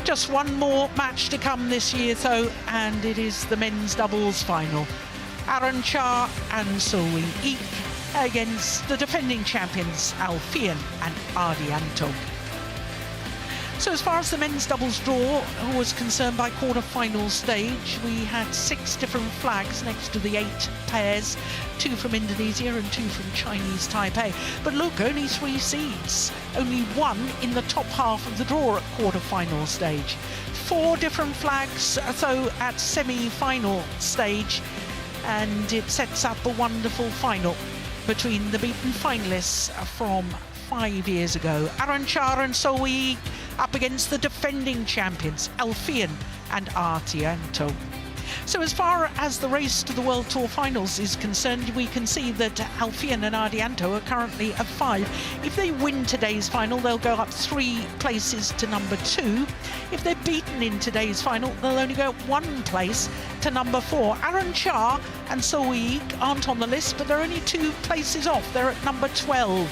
Just one more match to come this year, though, and it is the men's doubles final. Chia and So Ik against the defending champions Alfian and Ardianto. So as far as the men's doubles draw was concerned, by quarter-final stage, we had 6 different flags next to the 8 pairs, 2 from Indonesia and 2 from Chinese Taipei. But look, only 3 seeds, only 1 in the top half of the draw at quarter-final stage. 4 different flags, so at semi-final stage, and it sets up a wonderful final between the beaten finalists from 5 years ago. Chia and So Ik up against the defending champions Alfian and Ardianto. So as far as the race to the World Tour finals is concerned, we can see that Alfian and Ardianto are currently at 5. If they win today's final, they'll go up 3 places to number 2. If they're beaten in today's final, they'll only go up 1 place to number 4. Chia and So Ik aren't on the list, but they're only 2 places off. They're at number 12.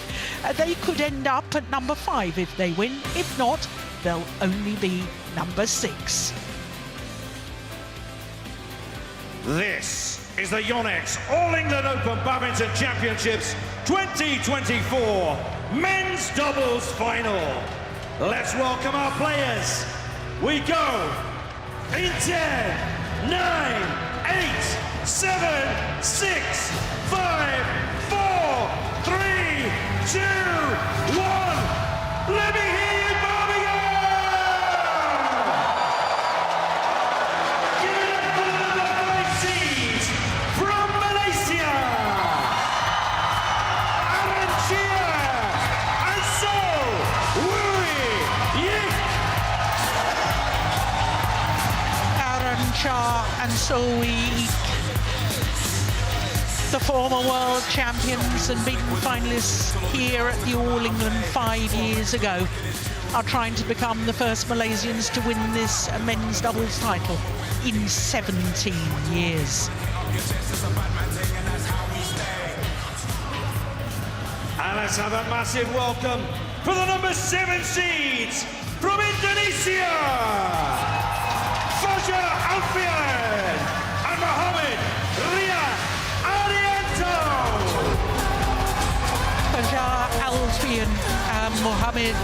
They could end up at number 5 if they win. If not, they'll only be number 6. This is the YONEX All England Open Badminton Championships 2024 Men's Doubles Final. Let's welcome our players. We go in 10, 9, 8, 7, 6, 5, 4, 3, 2, 1. Let me hear you, Birmingham! Give it up for the number 5 seed from Malaysia, Chia and So Ik. Chia and So Ik, the former world champions and beaten finalists here at the All England 5 years ago, are trying to become the first Malaysians to win this men's doubles title in 17 years. And let's have a massive welcome for the number 7 seeds from Indonesia, Alfian and Mohammed Alfian and Mohammed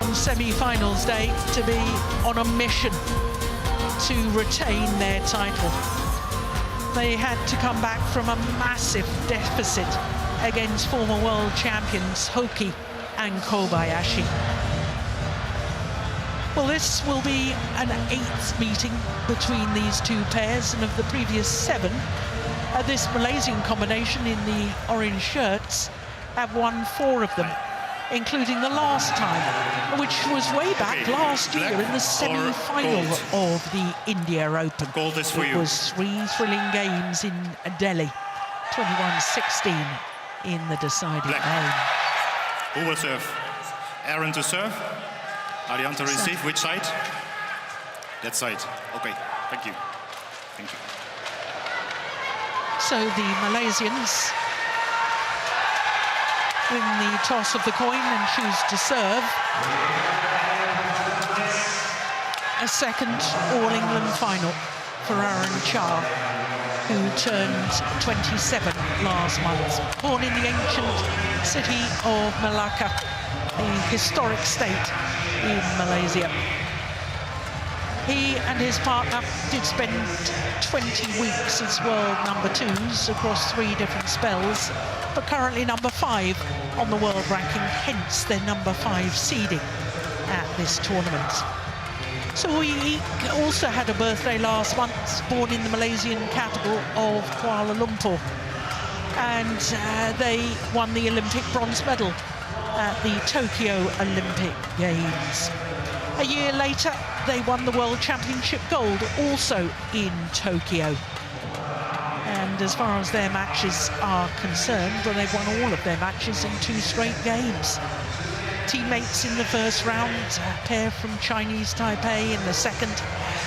on semi-finals day to be on a mission to retain their title. They had to come back from a massive deficit against former world champions Hoki and Kobayashi. Well, this will be an 8th meeting between these 2 pairs, and of the previous 7, this Malaysian combination in the orange shirts have won 4 of them, including the last time, which was way back last year in the semi-final of the India Open. Gold is for you. It was 3 thrilling games in Delhi, 21-16 in the deciding game. Who will serve? Aaron to serve. Ardianto receive. Which side? That side. Okay. Thank you. Thank you. So the Malaysians win the toss of the coin and choose to serve. A second All England final for Chia, who turned 27 last month. Born in the ancient city of Malacca, the historic state in Malaysia. He and his partner did spend 20 weeks as world number 2s across 3 different spells, but currently number 5 on the world ranking, hence their number 5 seeding at this tournament. So Ik also had a birthday last month, born in the Malaysian capital of Kuala Lumpur, and they won the Olympic bronze medal at the Tokyo Olympic Games. A year later, they won the World Championship gold, also in Tokyo. And as far as their matches are concerned, well, they've won all of their matches in 2 straight games. Teammates in the first round, a pair from Chinese Taipei in the second,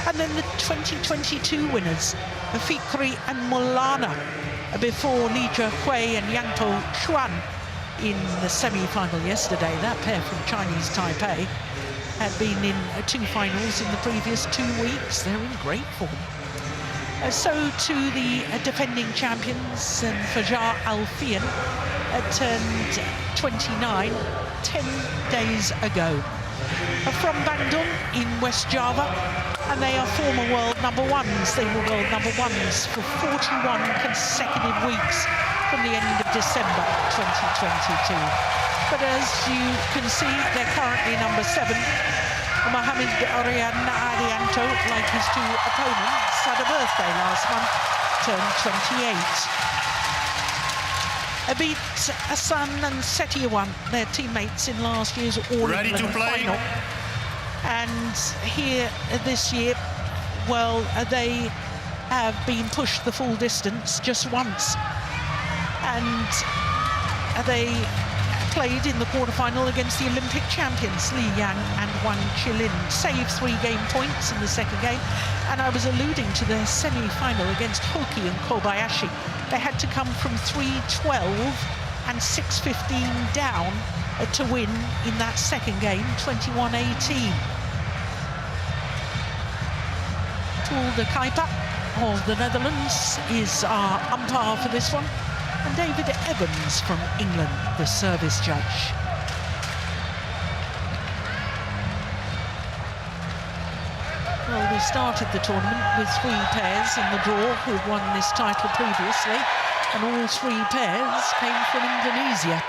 and then the 2022 winners Fikri and Mulana before Li Zhehui and Yang Xuan in the semi-final yesterday. That pair from Chinese Taipei had been in 2 finals in the previous 2 weeks. They're in great form. So to the defending champions, and Fajar Alfian turned 29 10 days ago. From Bandung in West Java, and they are former world number ones. They were world number ones for 41 consecutive weeks from the end of December 2022. But as you can see, they're currently number 7. Mohamed Ardianto, like his 2 opponents, had a birthday last month, turned 28. Beat Hassan and Setiawan, their teammates in last year's all-England final. And here this year, well, they have been pushed the full distance just once. And they played in the quarterfinal against the Olympic champions Li Yang and Wang Qilin, saved 3 game points in the second game. And I was alluding to their semi-final against Hoki and Kobayashi. They had to come from 3-12 and 6-15 down to win in that second game, 21-18. Toel de Kuiper of the Netherlands is our umpire for this one, and David Evans from England, the service judge. Well, we started the tournament with 3 pairs in the draw who've won this title previously, and all 3 pairs came from Indonesia.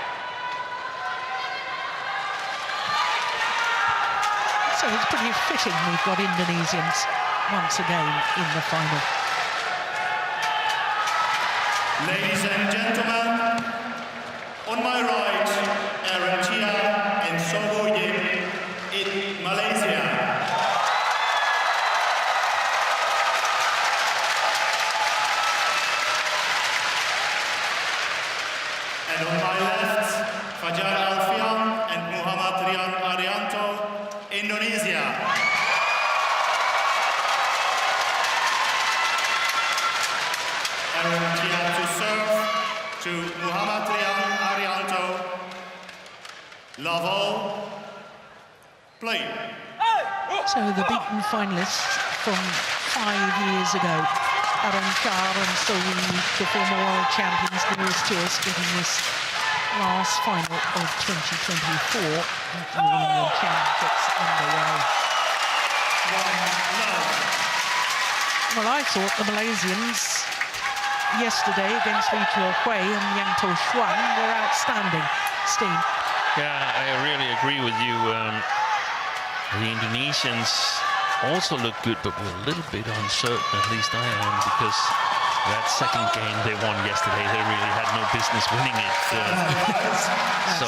So it's pretty fitting we've got Indonesians once again in the final. Ladies and gentlemen, on my right, Chia and Sobo Yim in Malaysia. And on my left, Fajar Alfian and Muhammad Rian Ardianto, Indonesia. Chia to serve to Muhammad Rian Ardianto. Love all. Play. So the beaten finalists from 5 years ago, Ardianto and Sowi, the former world champions, nearest to us, getting this last final of 2024 at the World Championships underway. Well, I thought the Malaysians yesterday against Li Zhehui and Yang Xuan were outstanding. Steen. Yeah, I really agree with you. The Indonesians also look good, but we're a little bit uncertain, at least I am, because that second game they won yesterday, they really had no business winning it. So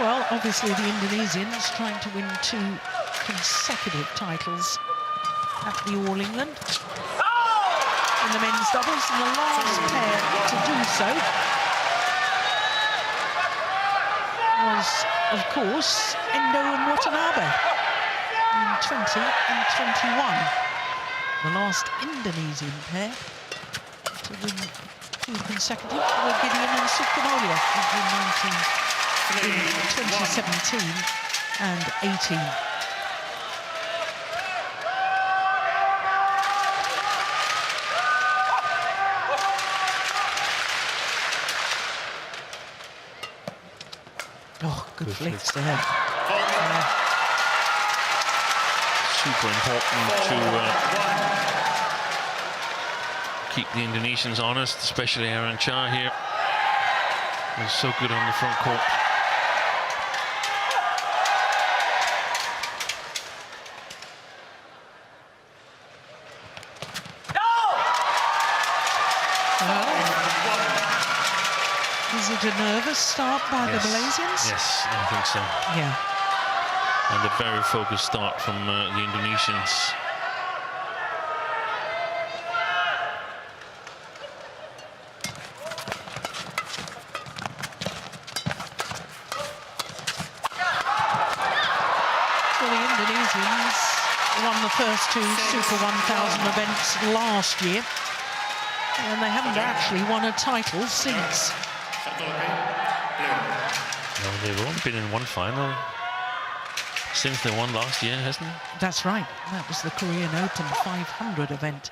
well, obviously the Indonesians trying to win 2 consecutive titles at the All England in the men's doubles, and the last pair to do so was, of course, Endo and Watanabe in 20 and 21. The last Indonesian pair to win 2 consecutive were Gideon and Sukamolia in 2017 and 18. Oh, good flicks there. super important to keep the Indonesians honest, especially Aaron Chia here. He's so good on the front court. Is it a nervous start by the Malaysians? Yes, I think so. Yeah. And a very focused start from the Indonesians. Well, Malaysians won the first two Super 1000 events last year, and they haven't actually won a title since. No, they've only been in one final since they won last year, hasn't it? That's right. That was the Korean Open 500 event.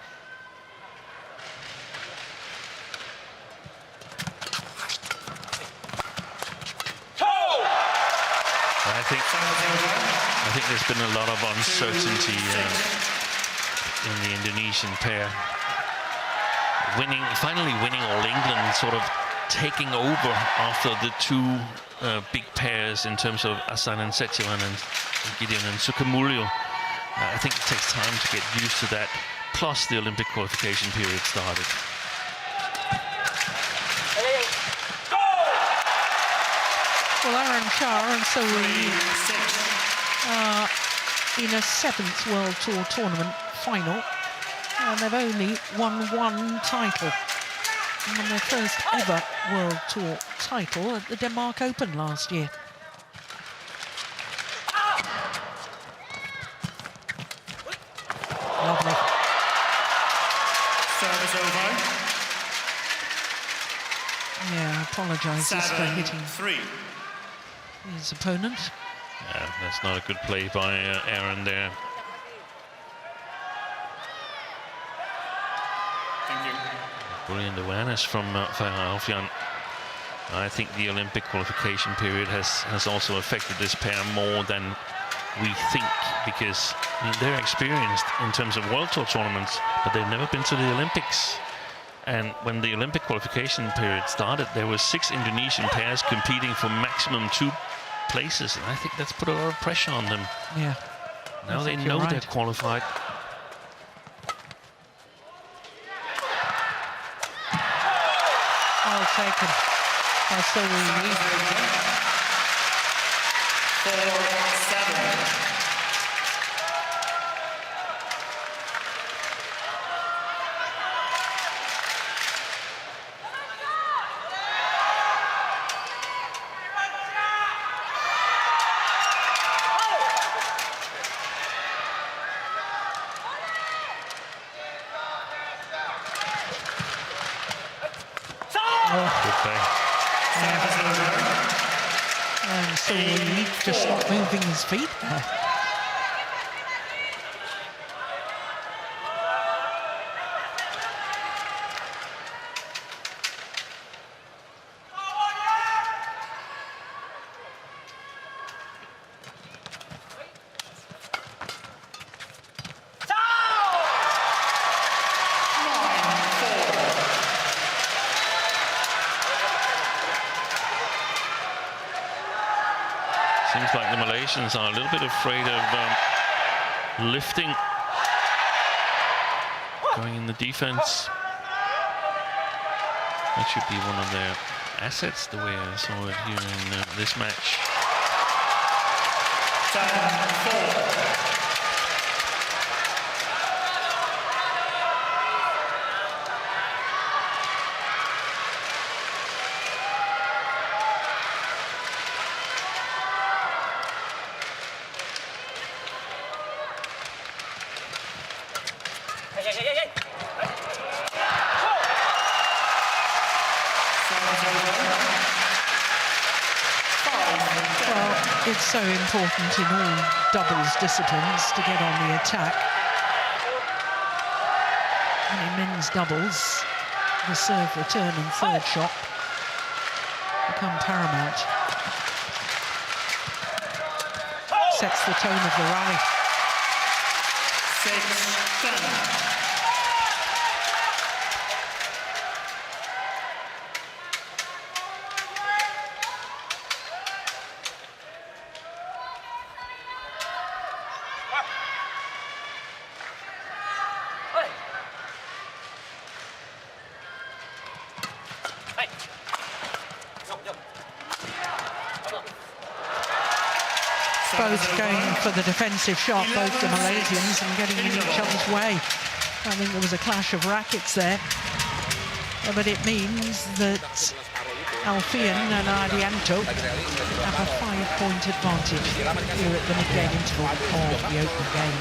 I think there's been a lot of uncertainty in the Indonesian pair. Finally winning All England, sort of taking over after the two big pairs in terms of Ahsan and Setioan and Gideon and Sukamuljo. I think it takes time to get used to that. Plus the Olympic qualification period started. Well, Aaron Chia and So are in a 7th World Tour tournament final, and they've only won one title. And won their first ever World Tour title at the Denmark Open last year. Lovely. Service over. Yeah, apologises for hitting 3. his opponent. Yeah, that's not a good play by Aaron there. Thank you. Brilliant awareness from Alfian. I think the Olympic qualification period has also affected this pair more than we think, because I mean, they're experienced in terms of World Tour tournaments, but they've never been to the Olympics. And when the Olympic qualification period started, there were 6 Indonesian pairs competing for maximum 2 places, and I think that's put a lot of pressure on them. Yeah. Now they know they're qualified. Well taken by So 4-7. And So just not moving his feet there. Seems like the Malaysians are a little bit afraid of lifting, going in the defense. That should be one of their assets, the way I saw it here in this match. 7-4. It's so important in all doubles disciplines to get on the attack. And in men's doubles, the serve, return and third shot become paramount. Sets the tone of the rally. 6-7. Both going for the defensive shot, both the Malaysians, and getting in each other's way. I think there was a clash of rackets there, but it means that Alfian and Ardianto have a 5-point advantage here at the mid-game interval of the open game.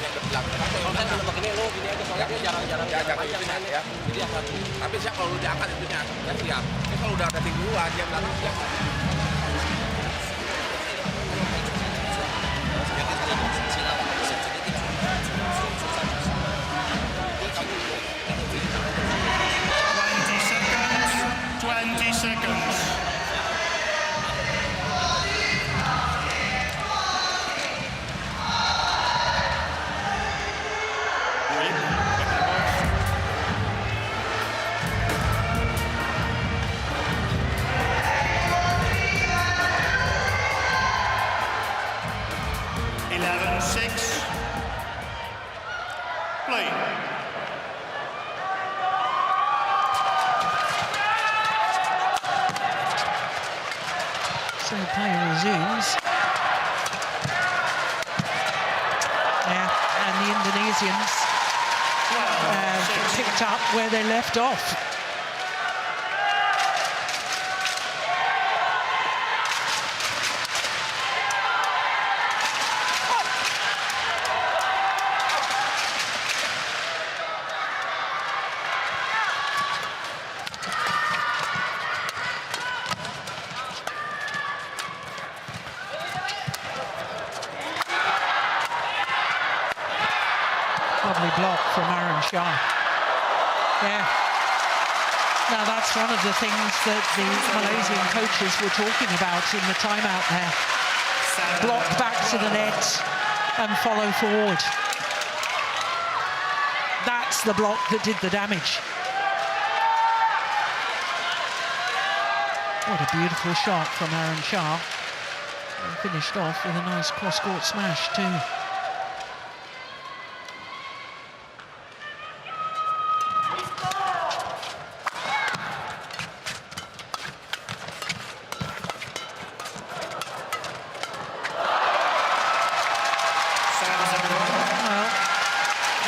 So play resumes. Yeah, and the Indonesians picked up where they left off. Lovely block from Chia. Yeah. Now that's one of the things that the Malaysian coaches were talking about in the timeout there. Block back to the net and follow forward. That's the block that did the damage. What a beautiful shot from Chia. And finished off with a nice cross-court smash too.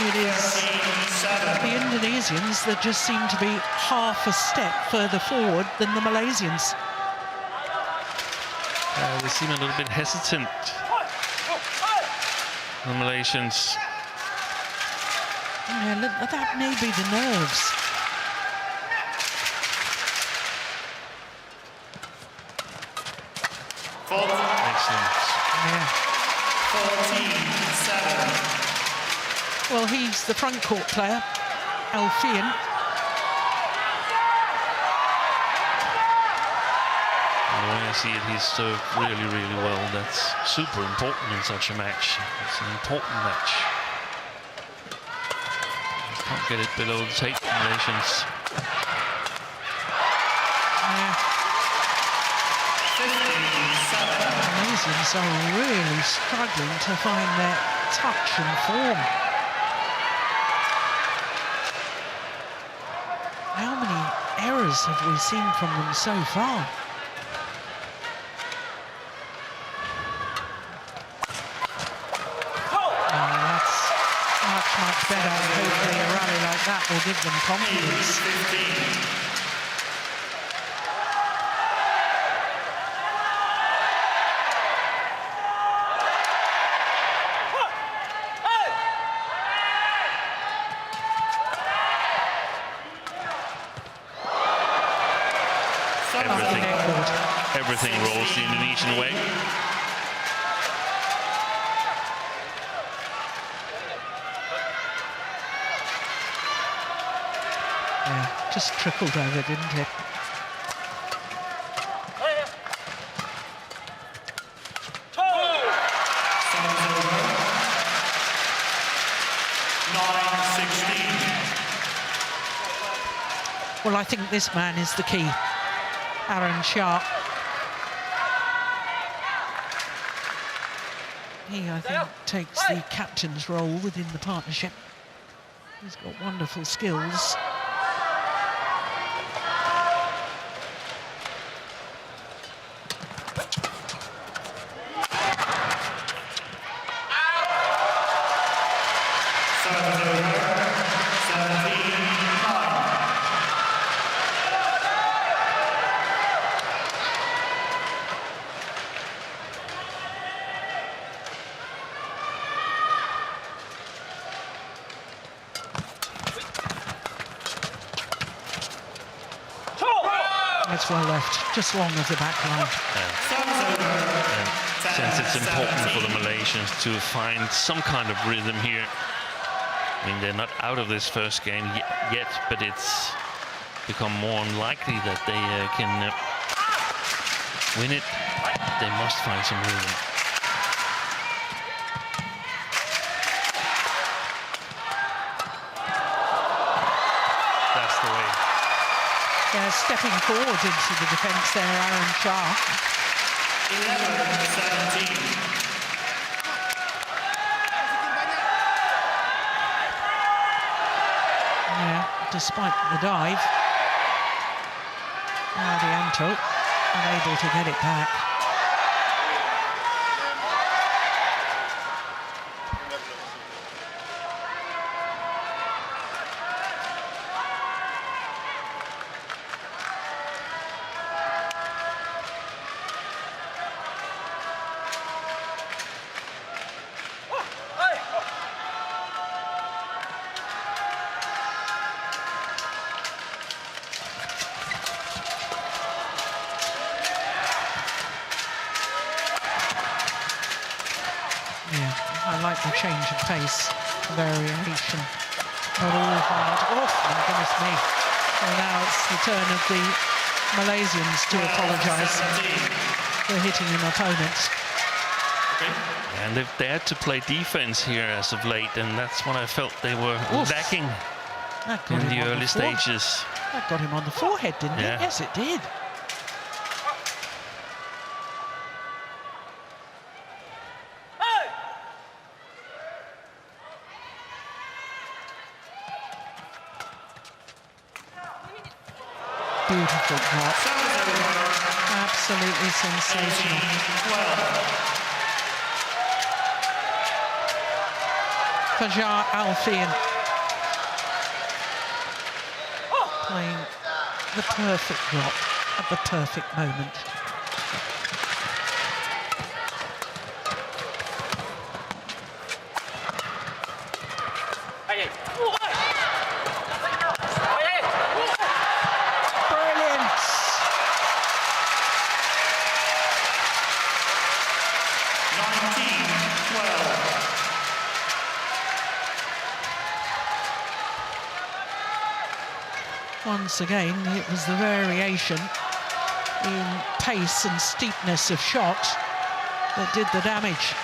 It is the Indonesians that just seem to be half a step further forward than the Malaysians. They seem a little bit hesitant, the Malaysians. Yeah, that may be the nerves. Excellent. Yeah. 14-7. Well, he's the front court player, Alfian. When I see it, he's served really, really well. That's super important in such a match. It's an important match. Can't get it below the tape, Malaysians. The Malaysians are really struggling to find their touch and form. How many errors have we seen from them so far? That's much better. Hopefully a rally like that will give them confidence. Everything rolls the Indonesian way. Yeah, just trickled over, didn't it? Well, I think this man is the key. Chia. He, I think, takes the captain's role within the partnership. He's got wonderful skills. That's well left, just long of the back line. Since it's important for the Malaysians to find some kind of rhythm here. I mean, they're not out of this first game yet, but it's become more unlikely that they can win it. They must find some rhythm. That's the way. They're stepping forward into the defence there, Aaron Chia. 11-17. Yeah, despite the dive, Ardianto unable to get it back. I like the change of pace, variation. Not all hard. Oh, my goodness me. Well, now it's the turn of the Malaysians to apologise for hitting an opponent. And they've dared to play defense here as of late, and that's what I felt they were lacking in the early stages. That got him on the forehead, didn't it? Yes, it did. Beautiful drop. Absolutely sensational. Fajar Alfian playing the perfect drop at the perfect moment. Once again, it was the variation in pace and steepness of shot that did the damage.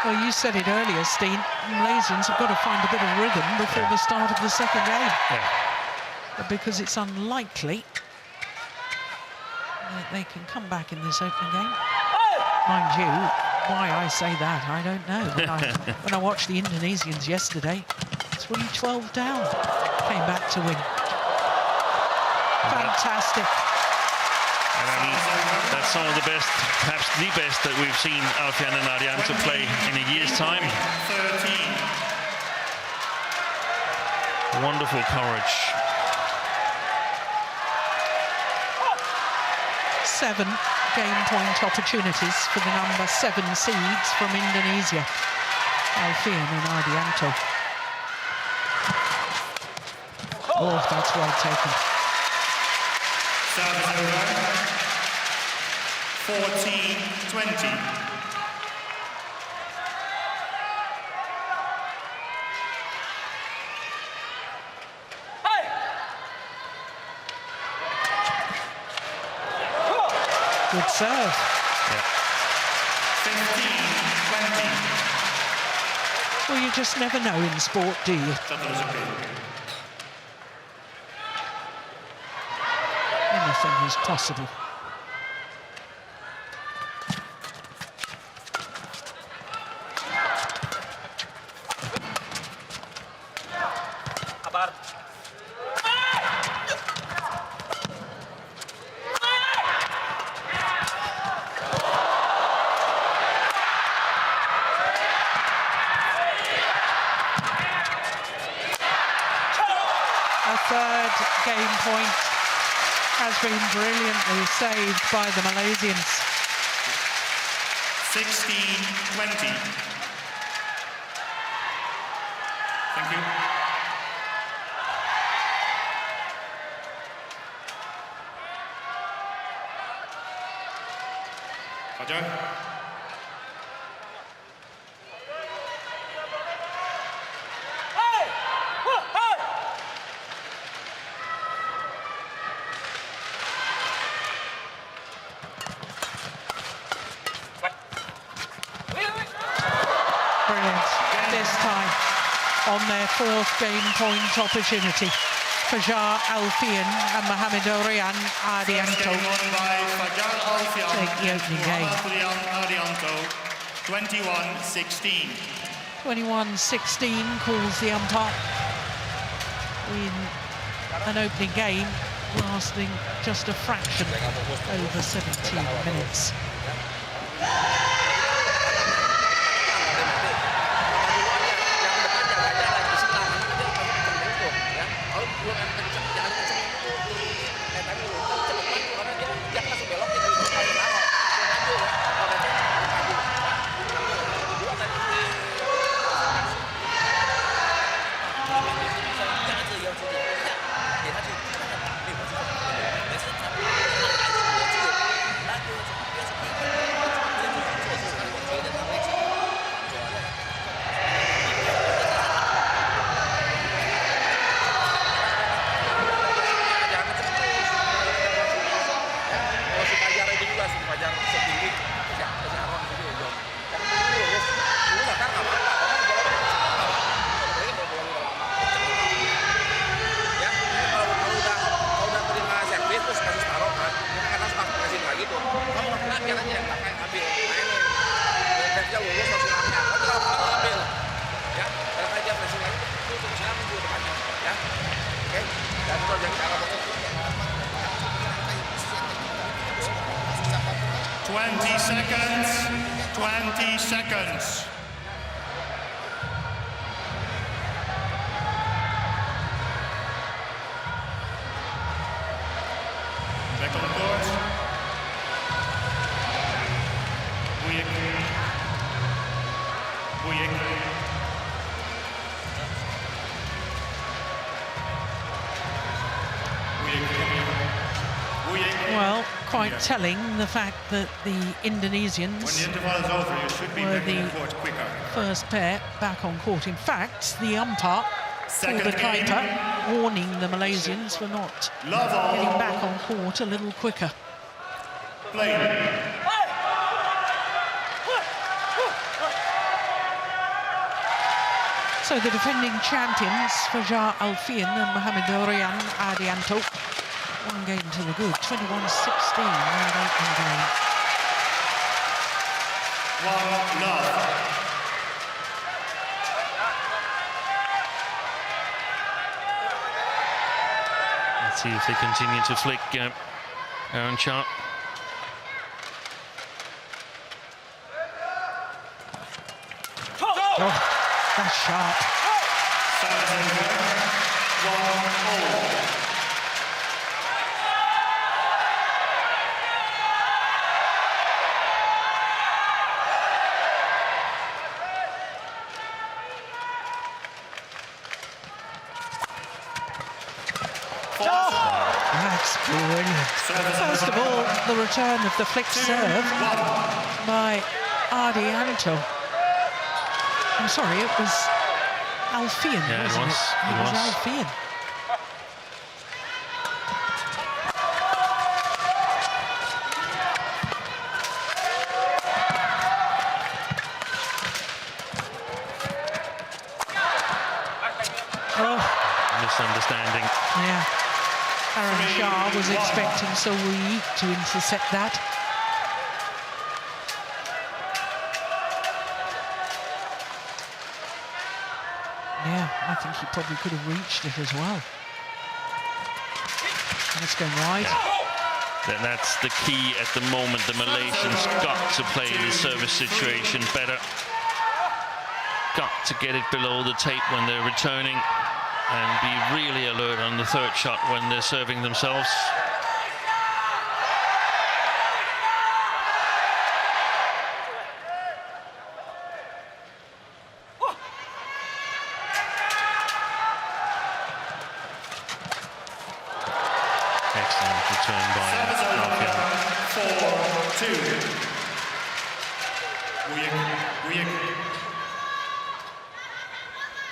Well, you said it earlier, Steen. Malaysians have got to find a bit of rhythm before the start of the second game. Because it's unlikely that they can come back in this opening game. Mind you, why I say that, I don't know. When I watched the Indonesians yesterday, 3-12 down, came back to win. Fantastic. And I mean, that's some of the best, perhaps the best that we've seen Alfian and Ardianto play in a year's time. Wonderful courage. 7 game point opportunities for the number 7 seeds from Indonesia, Alfian and Ardianto. Oh, that's well taken. Service over. 14-20. Good serve. 15-20. Well, you just never know in sport, do you? Anything is possible. Third game point has been brilliantly saved by the Malaysians. 16-20. Thank you. Fajar. Brilliant. This time on their fourth game point opportunity. Fajar Alfian and Mohamed Ardianto Game won by Fajar Alfian take the opening game. Ardianto, 21-16. 21-16 calls the umpire in an opening game lasting just a fraction over 17 minutes. Seconds. Back on the court. Bujek. Well, quite telling the fact that the Indonesians When the interval is over, you should be were back on the the court quicker. first pair back on court. In fact, the umpire pulled Second the game. Kaita, warning the Malaysians for not Love all. getting back on court a little quicker. Play. So the defending champions, Fajar Alfian and Mohamed Ardianto, one game to the good, 21-16 in that opening game. One love. Let's see if they continue to flick Aaron Chia. Oh, that's sharp. 1-0. That's brilliant. First of all, the return of the flick serve by Ardianto. I'm sorry, it was Alfian, Yeah, wasn't it? it was. Alfian. Oh, Misunderstanding. yeah. Aaron Chia was expecting Sowi to intercept that. Yeah, I think he probably could have reached it as well. That's going right. That's the key at the moment. The Malaysians got to play the service situation better. Got to get it below the tape when they're returning and be really alert on the third shot when they're serving themselves. Excellent return by Alfian. 4-2.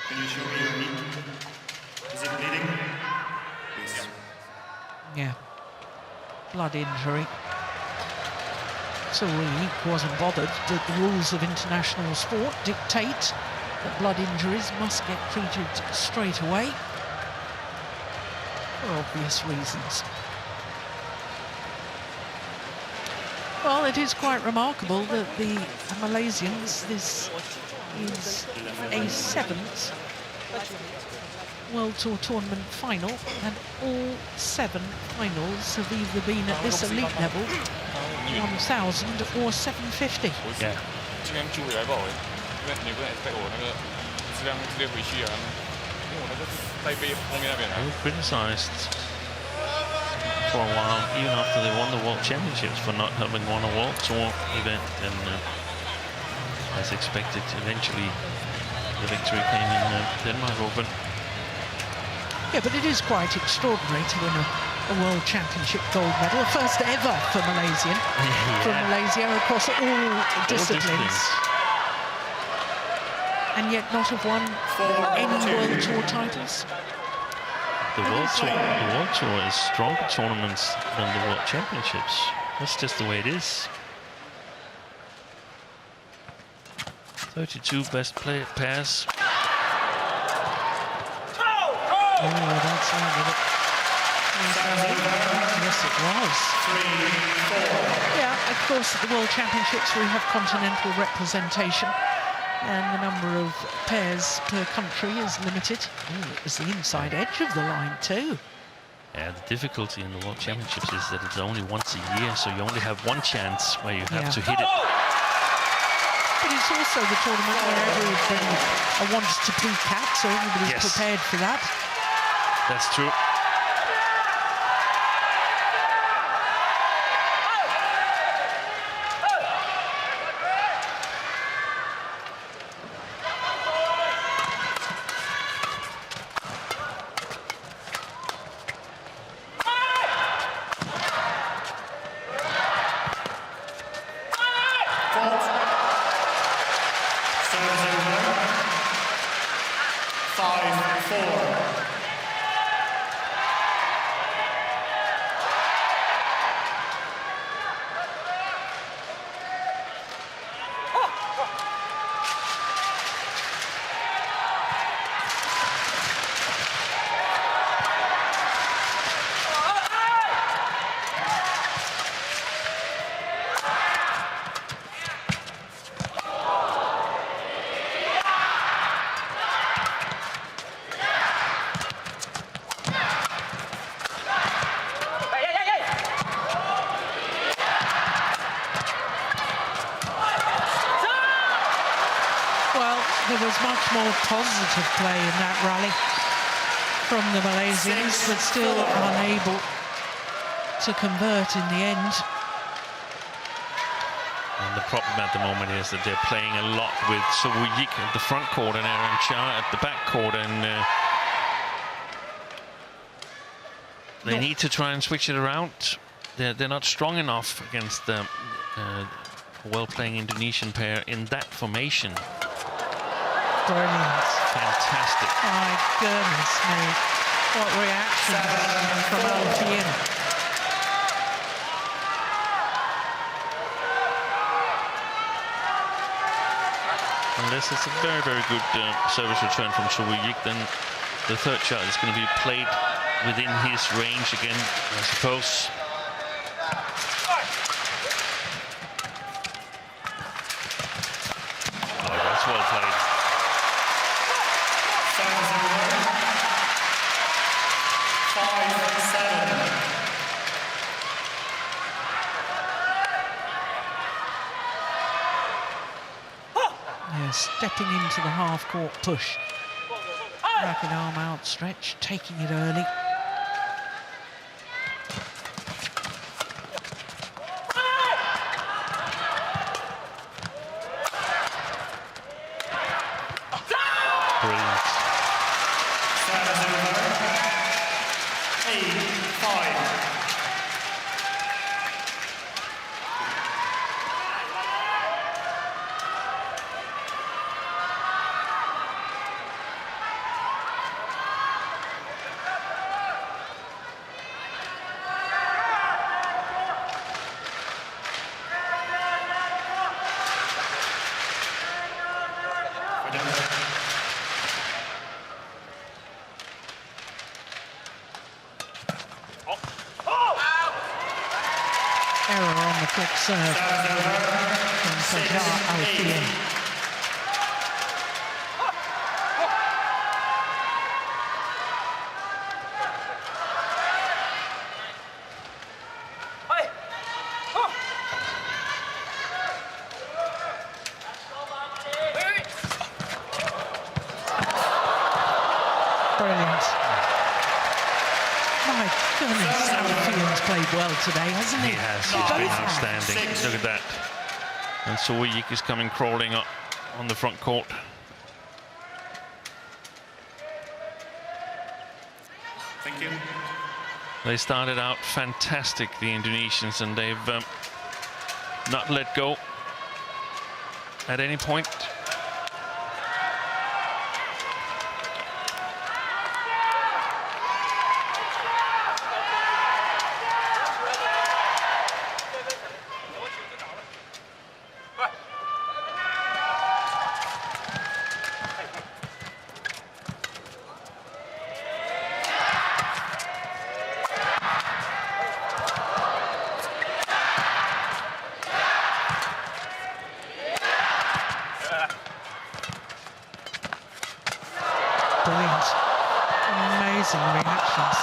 Can you show me your knee? Is it bleeding? Yes. Yeah. Blood injury. So he wasn't bothered. The rules of international sport dictate that blood injuries must get treated straight away for obvious reasons. Well, it is quite remarkable that the Malaysians, this is a 7th World Tour tournament final, and all 7 finals have either been at this elite level, 1000 or 750. Yeah. They were criticised for a while, even after they won the World Championships, for not having won a World Tour event, and as expected, eventually the victory came in Denmark Open. Yeah, but it is quite extraordinary to win a World Championship gold medal, first ever for Malaysian, from Malaysia across all disciplines. And yet not have won any World Tour titles. The World Tour is stronger tournaments than the World Championships. That's just the way it is. 32 best pairs. Oh, that's right. Yes, it was. Yeah, of course, at the World Championships we have continental representation, and the number of pairs per country is limited. Oh, it was the inside edge of the line too. Yeah, the difficulty in the World Championships is that it's only once a year, so you only have one chance where you have to hit it. But it's also the tournament where everybody wants to peak at, so everybody's prepared for that. That's true. There was much more positive play in that rally from the Malaysians, but still unable to convert in the end. And the problem at the moment is that they're playing a lot with Sudirman at the front court and Chia at the back court, and they need to try and switch it around. They're not strong enough against the well-playing Indonesian pair in that formation. Brilliant. Fantastic. My goodness me. What reaction from Alfian. Unless it's a very, very good service return from Sudirman, then the third shot is going to be played within his range again, I suppose. Oh, that's well played. Stepping into the half-court push. Racket arm outstretched, taking it early. Brilliant. Error on the flick serve from Alfian. Brilliant. My goodness, Alfian's played well today, hasn't he? He has. He's been outstanding. Look at that. And Sudirman is coming crawling up on the front court. Thank you. They started out fantastic, the Indonesians, and they've not let go at any point. Brilliant. Amazing reactions.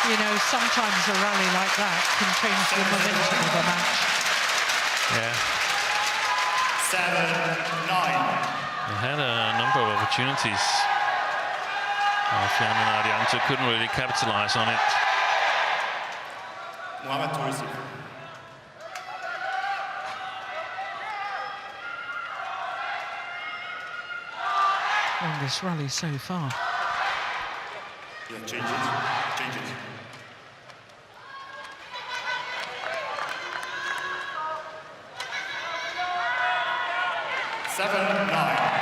You know, sometimes a rally like that can change the momentum of a match. Yeah. 7-9. They had a number of opportunities. Alfian and Ardianto couldn't really capitalize on it. Mohamed to receive. On this rally so far. Yeah, change it. Change it. Seven, 9.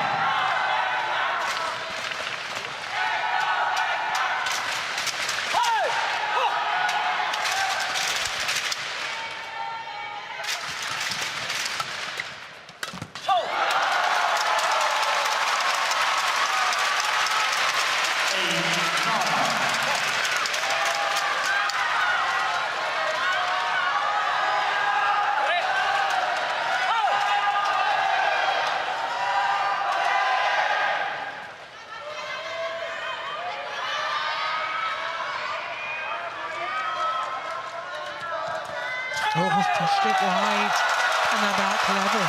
Oh, pushed it wide and they're back level.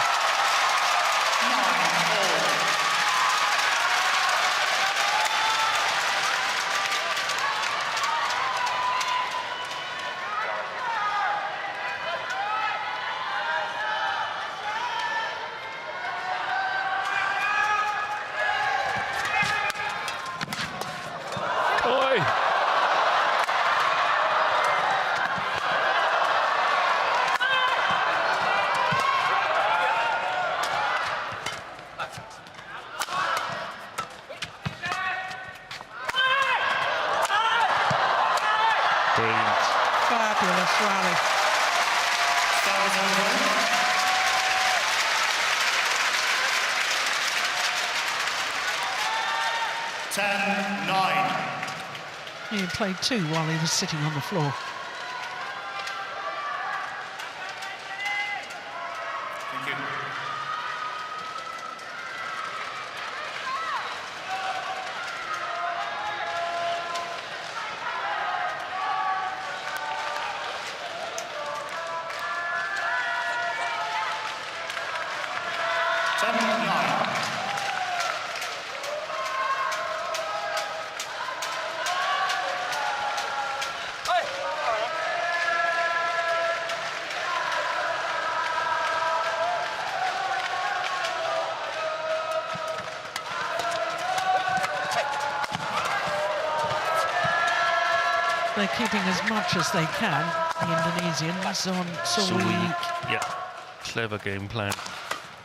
Brilliant. Fabulous rally. 10-9. He played two while he was sitting on the floor. Thank you. They're keeping as much as they can, the Indonesians, on Sudirman. Yeah, clever game plan.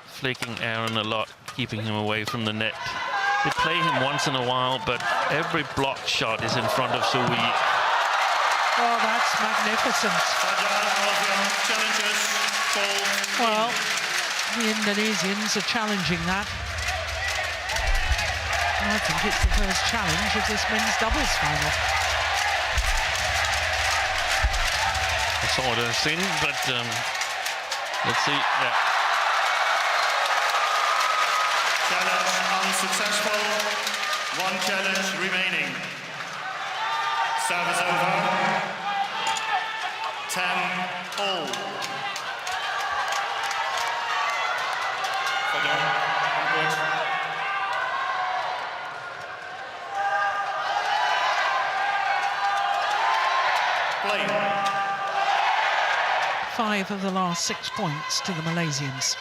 Flicking Aaron a lot, keeping him away from the net. They play him once in a while, but every blocked shot is in front of Sudirman. Oh, that's magnificent. Challenges. Well, The Indonesians are challenging that. I think it's the first challenge of this men's doubles final. I saw it as in, but let's see. Yeah. Challenge unsuccessful. One challenge remaining. Service over. 10-all. Play. 5 of the last 6 points to the Malaysians.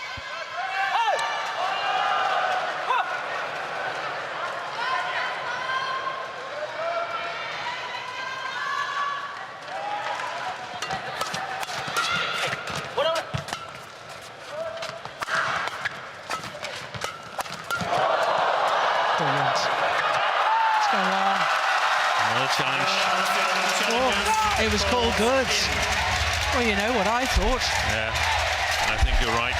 Brilliant. Let's go on. Another challenge. Oh, it was called good. Well, you know what I thought. Yeah, I think you're right.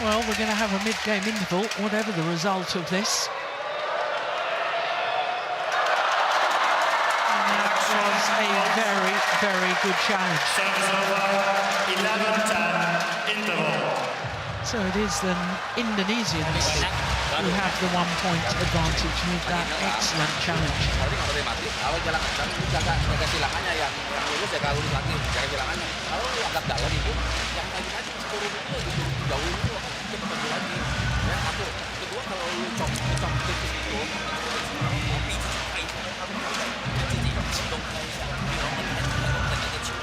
Well, we're going to have a mid-game interval, whatever the result of this. And that was a very, very good challenge. Service over. 11-10 interval. So it is the Indonesians who have the 1-point advantage with that excellent challenge. Berarti nggak boleh mati. Kalau jalan kencang, itu jaga silangannya yang lurus jaga lurus lagi, jaga silangannya. Kalau agak dalam itu, yang lagi turun itu jauh itu cepat maju lagi. Ya satu. Kedua kalau lu cok titik itu, tapi capai itu自己启动开一下，然后跟那个球，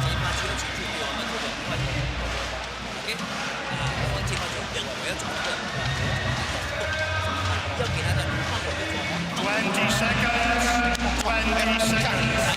这一发球的球对我们这个OK， 我这发球我要转个。20 seconds. 20 seconds.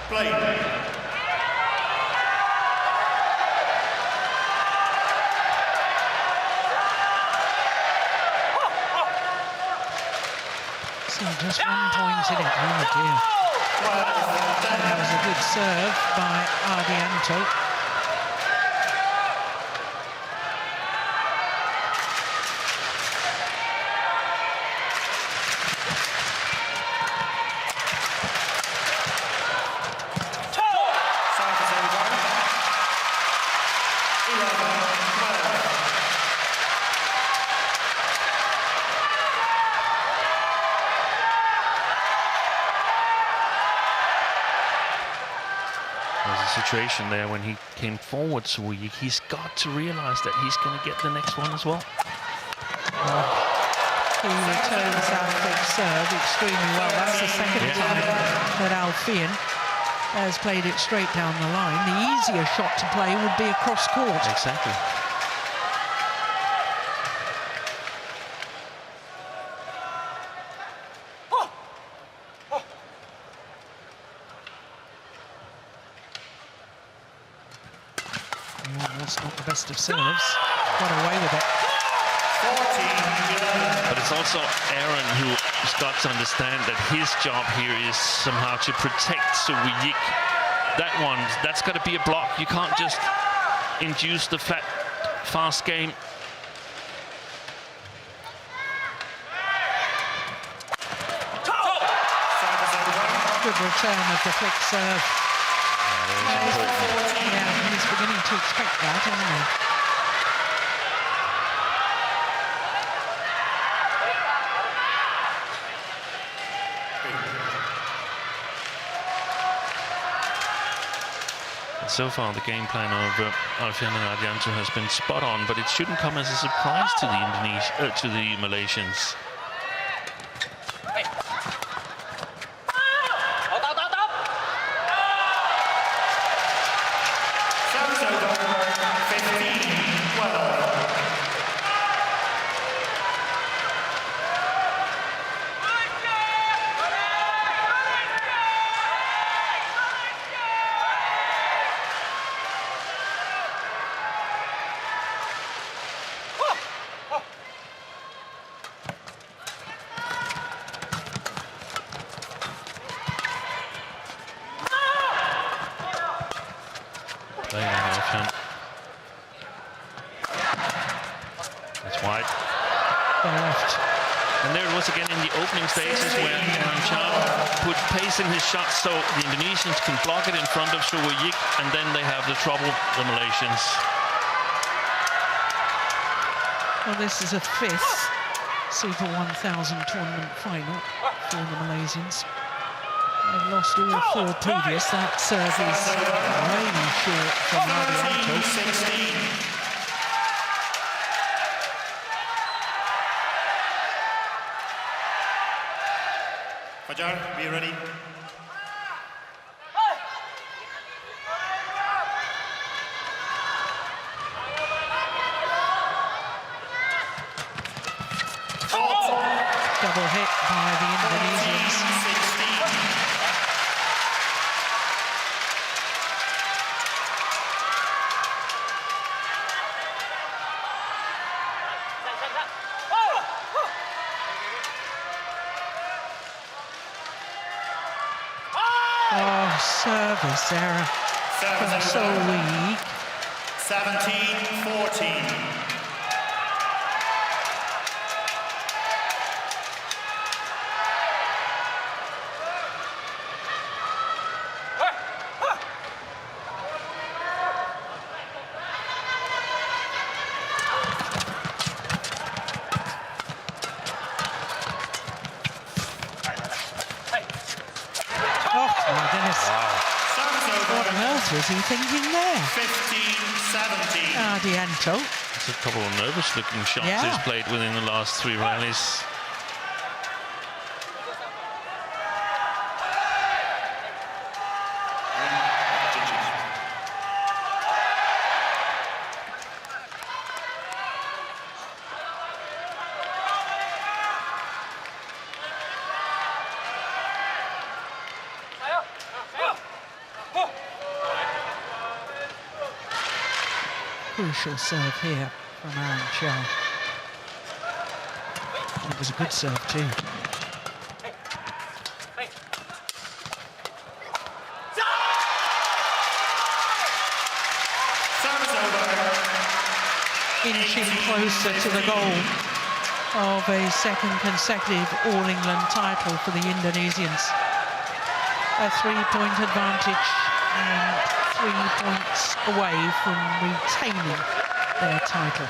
Play. So just 1 point in it. Oh dear. That was a good serve by Ardianto. Situation there when he came forward, so he's got to realize that he's going to get the next one as well. He returns that quick serve extremely well. That's the second time that Alfian has played it straight down the line. The easier shot to play would be across court. Exactly. That's not the best of serves. Got away with it. 14-11. But it's also Aaron who's got to understand that his job here is somehow to protect Sudirman. That one, that's got to be a block. You can't just induce the fast game. Good return of the flick serve. Yeah, he's beginning to expect that, isn't he? So far, the game plan of Alfian and Ardianto has been spot on, but it shouldn't come as a surprise to the Malaysians. Service over. played on Alfian. That's wide. Left. And there it was again in the opening stages where Chia put pace in his shots so the Indonesians can block it in front of Sudirman, and then they have the trouble, the Malaysians. Well, this is a 5th Super 1000 tournament final for the Malaysians. They've lost all 4 previous. That serve is really short from Ardianto. Fajar, be ready. Double hit by the Indonesians. Oh, service error from Sudirman. 17-14. What on earth was he thinking there? 15-17. Ardianto. It's a couple of nervous-looking shots Yeah. he's played within the last 3 rallies. Crucial serve here from Chia. And it was a good serve too. Inching closer to the goal of a 2nd consecutive All-England title for the Indonesians. A 3-point advantage and 3 points away from retaining their title.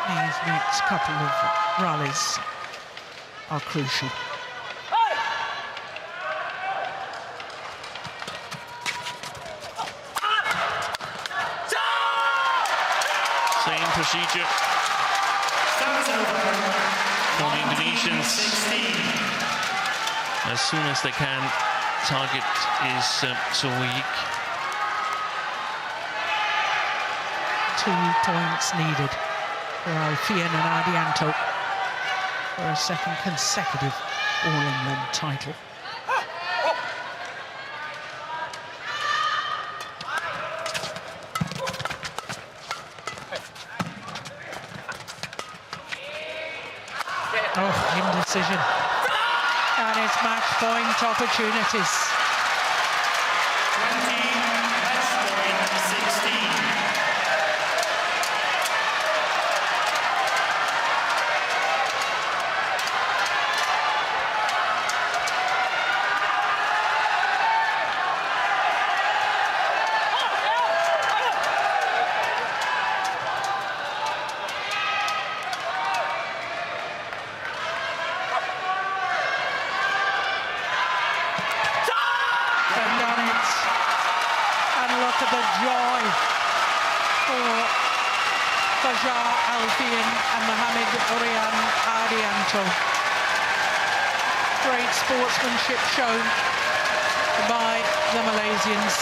These next couple of rallies are crucial. Same procedure for the Indonesians. As soon as they can, target is Sudirman. 2 points needed for Alfian and Ardianto for a 2nd consecutive All-England title. Oh, indecision. And it's match point opportunities. 20, match point 16. at the joy for Fajar Alfian and Mohamed Rian Ardianto. Great sportsmanship shown by the Malaysians.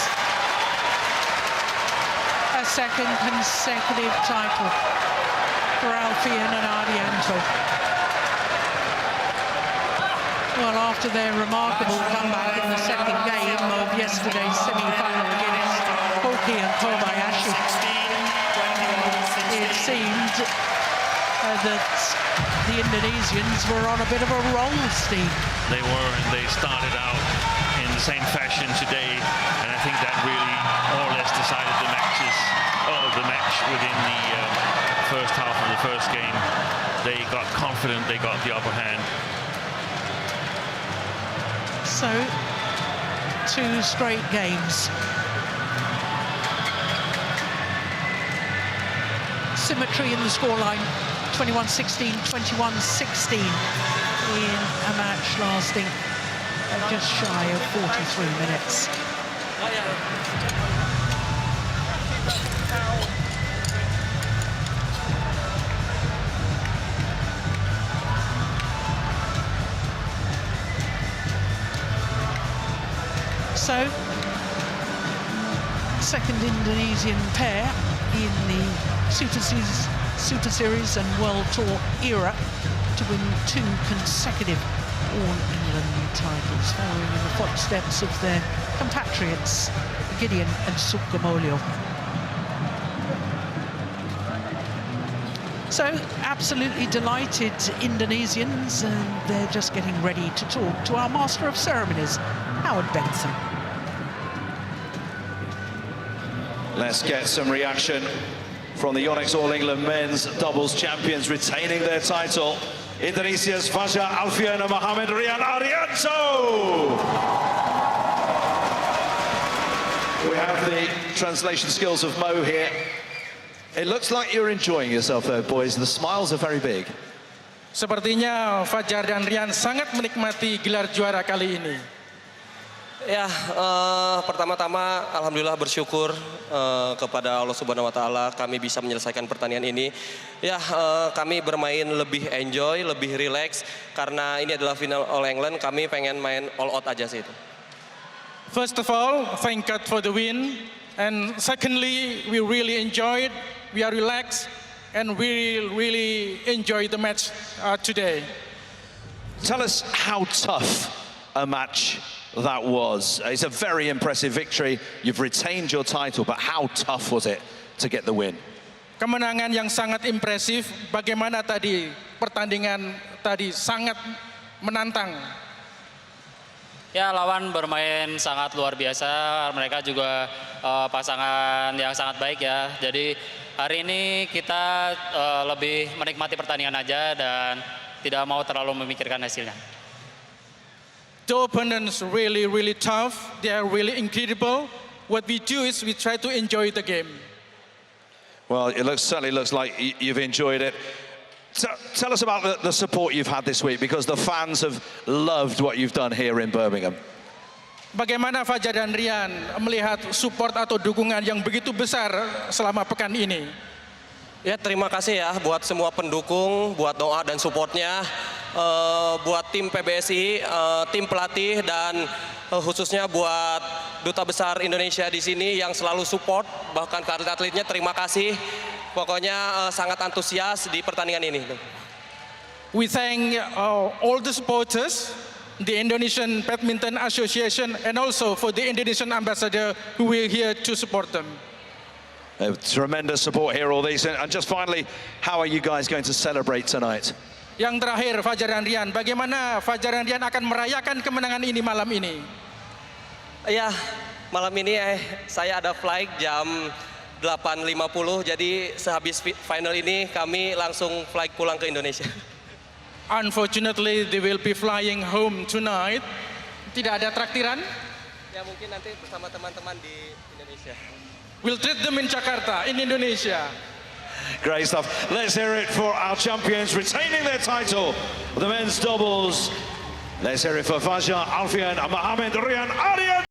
A second consecutive title for Alfian and Ardianto. Well, after their remarkable comeback in the second game of yesterday's semi-final against Koki and Kobayashi, it seemed that the Indonesians were on a bit of a roll, Steve. They were, and they started out in the same fashion today, and I think that really more or less decided the match within the first half of the first game. They got confident, they got the upper hand. So, 2 straight games. Symmetry in the scoreline, 21-16, 21-16 in a match lasting just shy of 43 minutes. So, second Indonesian pair in the Super Series and World Tour era to win 2 consecutive All-England titles, following in the footsteps of their compatriots Gideon and Sukamuljo. So, absolutely delighted Indonesians, and they're just getting ready to talk to our Master of Ceremonies, Howard Benson. Let's get some reaction from the YONEX All England Men's Doubles Champions retaining their title. Indonesia's Fajar Alfian and Mohamed Rian Ardianto. We have the translation skills of Mo here. It looks like you're enjoying yourself there, boys. The smiles are very big. Sepertinya Fajar dan Rian sangat menikmati gelar juara kali ini. Ya, pertama-tama alhamdulillah bersyukur kepada Allah Subhanahu wa taala kami bisa menyelesaikan pertandingan ini. Ya, kami bermain lebih enjoy, lebih relax karena ini adalah final All England, kami pengen main all out aja sih itu. First of all, thank God for the win, and secondly, we really enjoyed, we are relaxed, and we really enjoy the match today. Tell us how tough a match that was. It's a very impressive victory. You've retained your title, but how tough was it to get the win? Kemenangan yang sangat impresif. Bagaimana tadi pertandingan tadi sangat menantang. Ya, lawan bermain sangat luar biasa. Mereka juga pasangan yang sangat baik ya. Jadi hari ini kita lebih menikmati pertandingan aja dan tidak mau terlalu memikirkan hasilnya. The opponents really tough. They are really incredible. What we do is we try to enjoy the game. Well, it certainly looks like you've enjoyed it. Tell us about the support you've had this week, because the fans have loved what you've done here in Birmingham. Bagaimana Fajar dan Rian melihat support atau dukungan yang begitu besar selama pekan ini? Ya, terima kasih ya buat semua pendukung, buat doa dan supportnya, buat tim PBSI, tim pelatih, dan khususnya buat Duta Besar Indonesia di sini yang selalu support, bahkan ke atlet-atletnya terima kasih. Pokoknya sangat antusias di pertandingan ini. We thank all the supporters, the Indonesian Badminton Association, and also for the Indonesian ambassador who were here to support them. Tremendous support here, all these. And just finally, how are you guys going to celebrate tonight? Yang terakhir, Fajar dan Rian, bagaimana Fajar dan Rian akan merayakan kemenangan ini malam ini? Ya, malam ini saya ada flight jam 8.50, jadi sehabis final ini kami langsung flight pulang ke Indonesia. Unfortunately, they will be flying home tonight. Tidak ada traktiran? Ya, mungkin nanti bersama teman-teman di Indonesia. We'll treat them in Jakarta, in Indonesia. Great stuff. Let's hear it for our champions retaining their title, the men's doubles. Let's hear it for Fajar Alfian and Mohamed Rian Ardianto.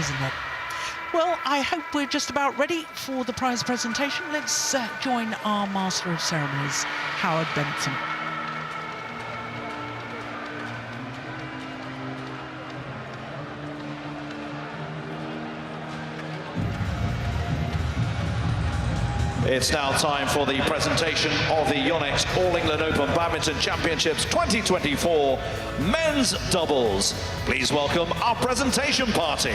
isn't it? Well, I hope we're just about ready for the prize presentation. Let's join our Master of Ceremonies, Howard Benson. It's now time for the presentation of the YONEX All England Open Badminton Championships 2024 men's doubles. Please welcome our presentation party.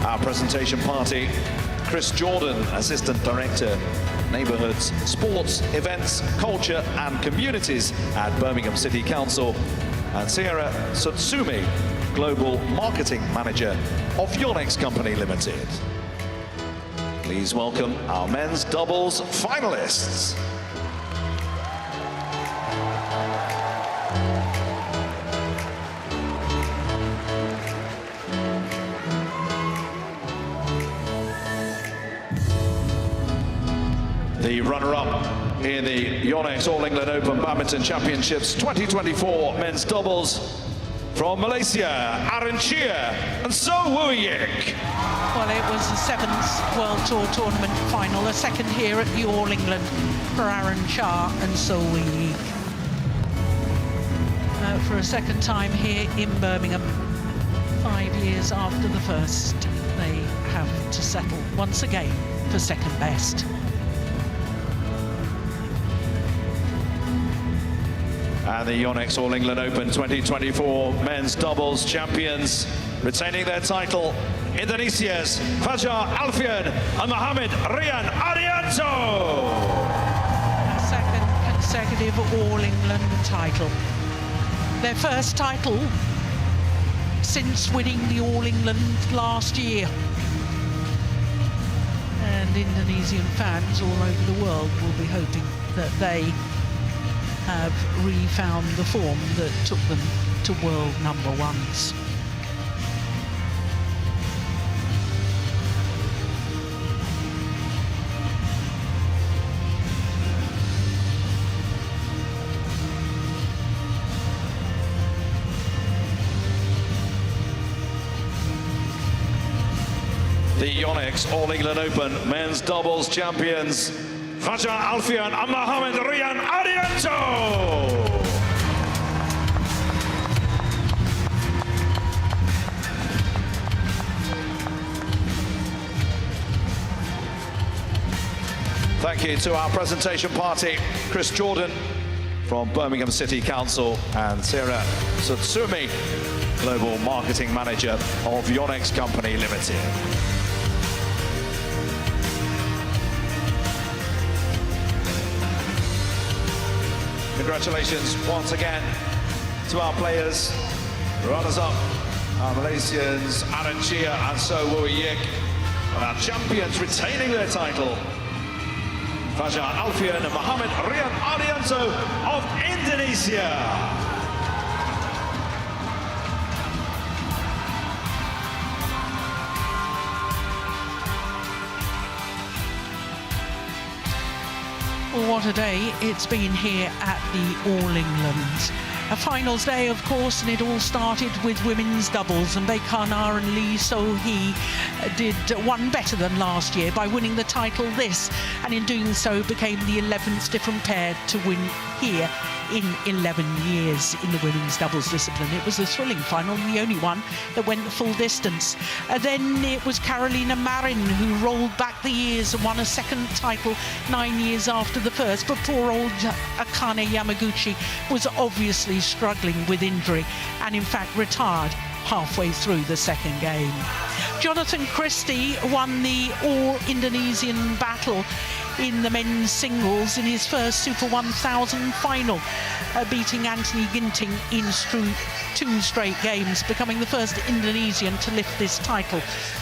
Our presentation party: Chris Jordan, Assistant Director, Neighbourhoods, Sports, Events, Culture and Communities at Birmingham City Council, and Chia Sutsumi, Global Marketing Manager of YONEX Company Limited. Please welcome our men's doubles finalists. The runner-up in the YONEX All England Open Badminton Championships 2024 men's doubles from Malaysia, Chia and Yik. Well, it was the 7th World Tour tournament final, a second here at the All England for Chia and Yik. For a second time here in Birmingham, 5 years after the first, they have to settle once again for second best. And the YONEX All England Open 2024 men's doubles champions, retaining their title, Indonesia's Fajar Alfian and Mohamed Rian Ardianto. A second consecutive All England title. Their first title since winning the All England last year. And Indonesian fans all over the world will be hoping that they have refound the form that took them to world number ones. The YONEX All England Open men's doubles champions, Fajar Alfian and Mohamed Rian Ardianto. Thank you to our presentation party, Chris Jordan from Birmingham City Council and Chia Sutsumi, Global Marketing Manager of YONEX Company Limited. Congratulations once again to our players. Runners-up, our Malaysians, Chia and Yik. And our champions retaining their title, Fajar Alfian and Mohamed Rian Ardianto of Indonesia. What a day it's been here at the All England. A finals day, of course, and it all started with women's doubles, and Baekana and Lee So-hee did one better than last year by winning the title this, and in doing so became the 11th different pair to win here in 11 years in the women's doubles discipline. It was a thrilling final, the only one that went the full distance. Then it was Carolina Marin who rolled back the years and won a second title 9 years after the first, but poor old Akane Yamaguchi was obviously struggling with injury and in fact retired halfway through the second game. Jonathan Christie won the all-Indonesian battle in the men's singles in his first Super 1000 final, beating Anthony Ginting in 2 straight games, becoming the first Indonesian to lift this title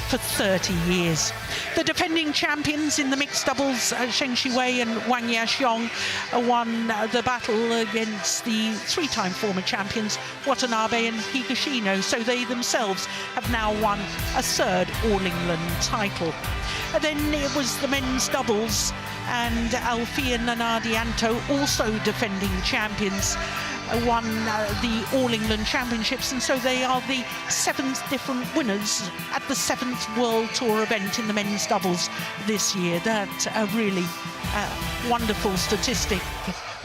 for for 30 years. The defending champions in the mixed doubles, Zheng Shiwei and Wang Yaxiong, won the battle against the three-time former champions Watanabe and Higashino, so they themselves have now won a third All-England title. And then it was the men's doubles, and Alfian and Ardianto, also defending champions, won the All-England Championships, and so they are the 7th different winners at the 7th World Tour event in the men's doubles this year. That's a really wonderful statistic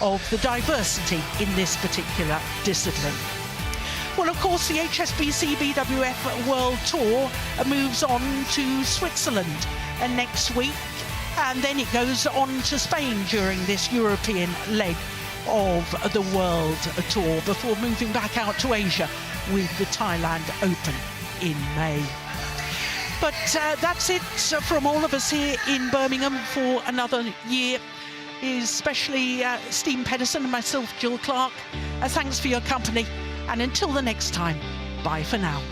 of the diversity in this particular discipline. Well, of course, the HSBC BWF World Tour moves on to Switzerland next week, and then it goes on to Spain during this European leg of the World Tour before moving back out to Asia with the Thailand Open in May. But that's it from all of us here in Birmingham for another year, especially Steve Pedersen and myself, Jill Clark. Thanks for your company, and until the next time, bye for now.